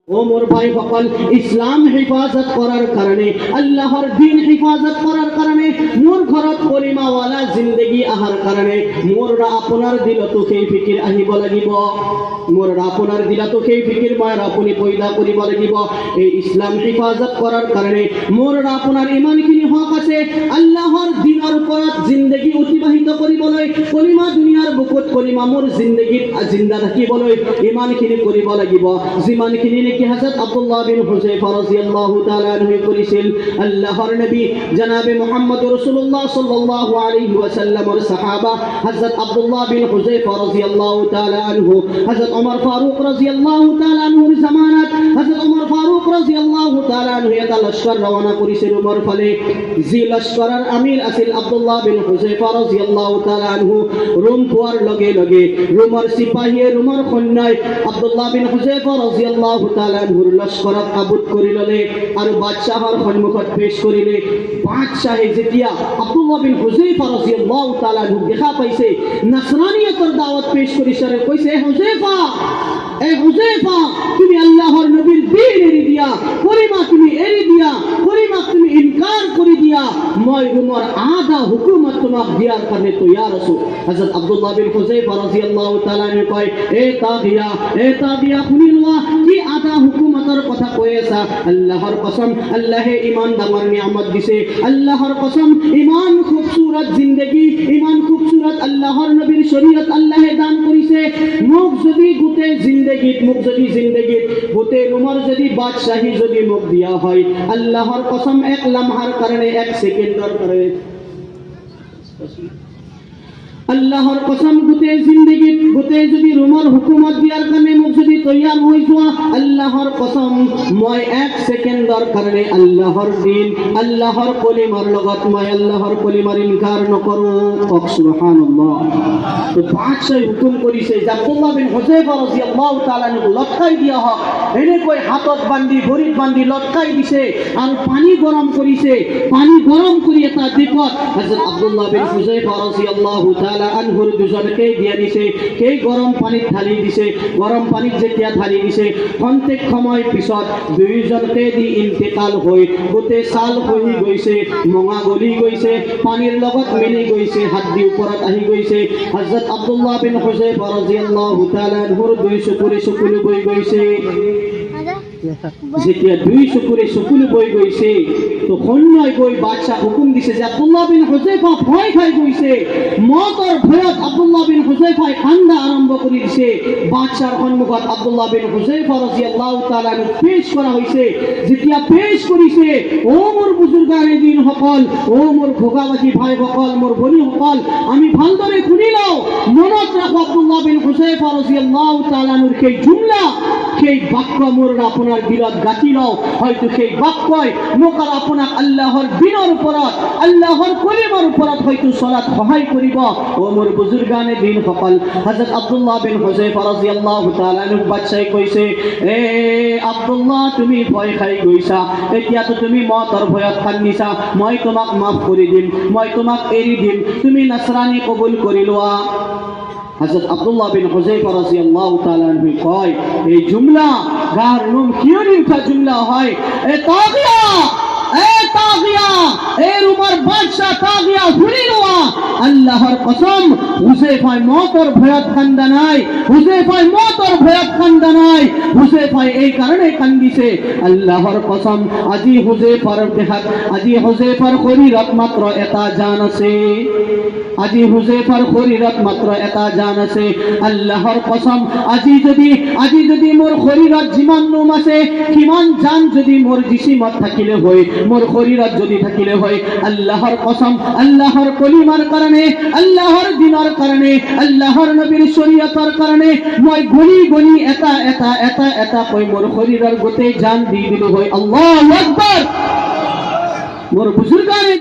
ও মোর ভাই সকল, ইসলাম হিফাজত করার কারণে, আল্লাহর দ্বীন হিফাজত করার কারণে, মোর ঘরত কলিমাওয়ালা জিন্দগি আহার কারণে মোররা আপনার দিলতো সেই ফিকির আহিব লাগিব। মোররা আপনার দিলতো সেই ফিকির মায়ের আপনি পয়দা করিব লাগিব। এই ইসলাম হিফাজত করার কারণে মোররা আপনার ইমানখিনি হক আছে আল্লাহর দ্বীনের ওপৰত জিন্দগি অতিবাহিত কৰিবলৈ, কলিমা দুনিয়াৰ বুকুত কলিমা মোর জিন্দগিত জিন্দা থাকিবলৈ ইমানখিনি কৰিব লাগিব। যিমানখিনি কি হযরত আব্দুল্লাহ বিন হুযায়ফা রাদিয়াল্লাহু তাআলা আনহু করেছিল আল্লাহর নবী জনাবে মুহাম্মদ রাসূলুল্লাহ সাল্লাল্লাহু আলাইহি ওয়াসাল্লামের সাহাবা হযরত আব্দুল্লাহ বিন হুযায়ফা রাদিয়াল্লাহু তাআলা আনহু, হযরত ওমর ফারুক রাদিয়াল্লাহু তাআলা আনহুর জামানাত হযরত ওমর ফারুক রাদিয়াল্লাহু তাআলা আনহু এটা লস্কর রওনা করেছিল ওমর ফলে। জি লস্করের আমির আছিল আব্দুল্লাহ বিন হুযায়ফা রাদিয়াল্লাহু তাআলা আনহু। রোম পোয়ার লগে লগে রোমের সিপাহীয়ে রোমের সৈন্যই আব্দুল্লাহ বিন হুযায়ফা রাদিয়াল্লাহু তাআলার লস্করক কাবুত কৰি ললে আৰু বাদশাহৰ সন্মুখত পেশ কৰিলে। বাদশাহে যেতিয়া আব্দুল্লাহ বিন হুযায়ফা রাদিয়াল্লাহু তাআলা দেখা পাইছে, নাছরানিয়তৰ দাওয়াত পেশ কৰিছে আৰু কৈছে, এ হুযায়ফা তুমি আল্লাহর নবীর দ্বীন এৰি দিয়া, কলিমা তুমি এৰি দিয়া, কলিমা তুমি ইনকার কৰি দিয়া, মই রোমৰ আধা হুকুমত তোমাক দিয়াৰ কাৰণে তৈয়াৰ আছো। হযরত আব্দুল্লাহ বিন হুযায়ফা রাদিয়াল্লাহু তাআলা কয়, এ তাগিয়া শুনি লোৱা, কি আধা হুকুমতৰ কথা কৈ আছা? আল্লাহর কসম, আল্লাহে ইমান ডাঙৰ নিয়ামত দিছে, আল্লাহর কসম ইমান খুবসুরত জিন্দগি, ইমান খুবসুরত আল্লাহর নবীর শরীয়ত আল্লাহে দান কৰিছে। মোক যদি গোটেই জিন্দগিত গোটেই রোমৰ যদি বাদশাহী যদি মোক দিয়া হয়, আল্লাহর কসম এক লম্হাৰ কাৰণে, এক সেকেন্ডৰ কাৰণে, আল্লাহর কসম গোটেই জিন্দগিত গোটেই যদি রোমৰ হুকুমত দিয়াৰ কাৰণে মোক যদি তৈয়াৰ হৈ যোৱা, আল্লাহর কসম মই এক সেকেন্ডৰ কাৰণে আল্লাহর দ্বীন আল্লাহর কলিমাৰ লগত মই আল্লাহর কলিমাৰ ইনকাৰ নকৰো। সুবহানাল্লাহ। তো বাদশাহ হুকুম কৰিছে যে আব্দুল্লাহ বিন হুযায়ফা রাদিয়াল্লাহু তাআলা লটকাই দিয়া হোক। এনেকৈ হাতত বান্ধি ভৰিত বান্ধি লটকাই দিছে আৰু পানী গৰম কৰিছে। পানী গৰম কৰি এটা দিকত হযরত আব্দুল্লাহ বিন হুযায়ফা রাদিয়াল্লাহু তাআলা আনহুৰ দুজনকে দিয়া দিছে। সেই গৰম পানীত ঢালি দিছে। গৰম পানীত যেতিয়া ঢালি দিছে, খন্তেক সময় পিছত দুইজনকে দি ইন্তেকাল হৈ গোটেই ছাল খহি গৈছে, মঙা গলি গৈছে, পানীৰ লগত মিলি গৈছে, হাদ্দি ওপৰত আহি গৈছে। হযরত আব্দুল্লাহ বিন হুযায়ফা রাদিয়াল্লাহু তাআলা আনহুৰ দুই চকুৰে চকুলো বৈ গৈছে। যেতিয়া দুই চকুৰে চকুলো বৈ গৈছে, তো সৈন্যই গৈ বাদশাহ হুকুম দিছে যে আব্দুল্লাহ বিন হুযায়ফা ভয় খাই গৈছে। মতৰ ভয়ত আব্দুল্লাহ বিন হুযায়ফাই কান্দা আৰম্ভ কৰি দিছে। বাদশাহৰ সন্মুখত আব্দুল্লাহ বিন হুযায়ফা রাদিয়াল্লাহু তাআলা পেশ কৰা হৈছে। যেতিয়া পেশ কৰিছে, ও মোৰ বুজুৰ্গানে দিন সকল, ও মোৰ ভোগাবাসী ভাই সকল, মোৰ ভনী সকল, আমি ভালদৰে শুনি লওঁ, মনত ৰাখো আব্দুল্লাহ বিন হুযায়ফা রাদিয়াল্লাহু তাআলাৰ সেই জুমলা, সেই বাক্য মোৰ আপোনাৰ দিলত গাঁঠি লওঁ। হয়তো সেই বাক্যই মোক আৰু আপোনাক আল্লাহৰ দ্বীনৰ ওপৰত, আল্লাহৰ কলিমাৰ ওপৰত হয়তো চলাত সহায় কৰিব। ও মোৰ বুজুৰ্গানে দিন সকল, হযরত আব্দুল্লাহ বিন হুযায়ফা রাদিয়াল্লাহু তাআলা বাদশাহে কৈছে, এ আব্দুল্লাহ তুমি ভয় খাই গৈছা, এতিয়াতো তুমি মতৰ ভয়ত কান্দিছা, মই তোমাক মাফ কৰি দিম, মই তোমাক এৰি দিম, তুমি নাছৰানী কবুল কৰি লোৱা। হযরত আব্দুল্লাহ বিন হুযায়ফা রাদিয়াল্লাহু তাআলা কয়, এই জুমলা গার নুম কিয়রি উঠা জুমলা হয়। এ তাগিয়া, এ রোমের বাদশাহ তাগিয়া শুনি লোৱা, আল্লাহর কসম হুযায়ফাই মতৰ ভয়ত কান্দা নাই, হুযায়ফাই মতৰ ভয়ত কান্দা নাই, হুযায়ফাই এই কারণে কান্দিছে। আল্লাহর কসম আজি হুযায়ফাৰ দেহাত, আজি হুযায়ফাৰ শৰীৰত মাত্ৰ এটা জান আছে, আজি হুযায়ফাৰ শৰীৰত মাত্ৰ এটা জান আছে। আল্লাহর কসম আজি যদি মোৰ শৰীৰত যিমান নোম আছে, কিমান জান যদি মোৰ জিসিমত থাকিলে হয়, মোৰ শৰীৰত যদি থাকিলে হয়, আল্লাহর কসম আল্লাহর কলিমাৰ কাৰণে, আল্লাহর দ্বীনৰ কাৰণে, আল্লাহর নবীৰ শরীয়তৰ কাৰণে মই গনি গনি এটা এটা এটা এটা কৈ মোৰ শৰীৰৰ গোটেই জান দি দিলো হয়। আল্লাহু আকবার। মোৰ বুজুৰ্গানে